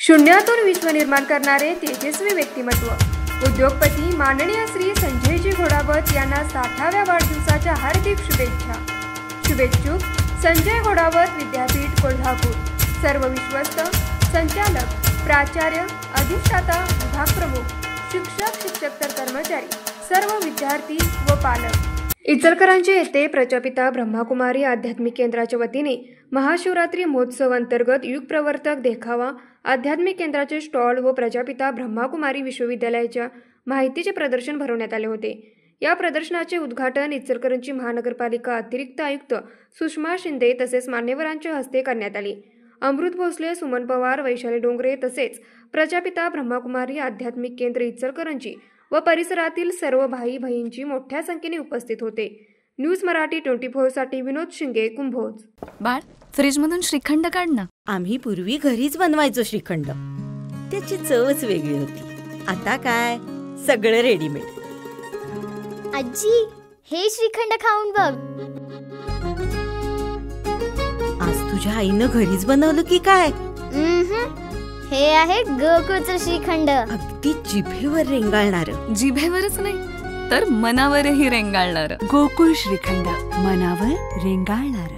शून्यातून विश्व निर्माण करणारे तेजस्वी व्यक्तिमत्व उद्योगपती माननीय श्री संजयजी घोडावत यांना 60व्या वाढदिवसाच्या हार्दिक शुभेच्छा। शुभेच्छुक संजय घोडावत विद्यापीठ कोल्हापूर। सर्व विश्वस्त, संचालक, प्राचार्य, अधिष्ठाता, विभाग प्रमुख, शिक्षक, शिक्षकेतर कर्मचारी, सर्व विद्यार्थी व पालक। इचलकरंजी येथे प्रजापिता ब्रह्माकुमारी आध्यात्मिक केंद्राच्या वतीने महाशिवरात्री महोत्सव अंतर्गत युग प्रवर्तक देखावा, आध्यात्मिक केंद्राचे स्टॉल व प्रजापिता ब्रह्माकुमारी विश्वविद्यालयाच्या माहितीचे प्रदर्शन भरवण्यात आले होते। या प्रदर्शनाचे उद्घाटन इचलकरंजी महानगरपालिका अतिरिक्त आयुक्त सुषमा शिंदे तसेच मान्यवरांच्या हस्ते करण्यात आले। अमृत भोसले, सुमन पवार, वैशाली डोंगरे तसेच प्रजापिता ब्रह्माकुमारी आध्यात्मिक केंद्र इचलकरंजी व परिसरातील सर्व भाई बहिणींची मोठ्या संख्येने उपस्थित होते। न्यूज मराठी 24 साठी विनोद शिंगे, कुंभोज। बाळ, फ्रीजमधून श्रीखंड काढ ना। आम्ही पूर्वी घरीच बनवायचो श्रीखंड, त्याची चवच वेगळी होती। आता काय सगळं रेडीमेड। आजी, हे श्रीखंड खाऊन बघ। आज तुझ्या आईनं घरीच बनवलं की काय? हे आहे गोकुळचं श्रीखंड। अगदी जिभेवर रेंगाळणार। जिभेवरच नाही तर मनावरही रेंगाळणार। गोकुळ श्रीखंड, मनावर रेंगाळणार।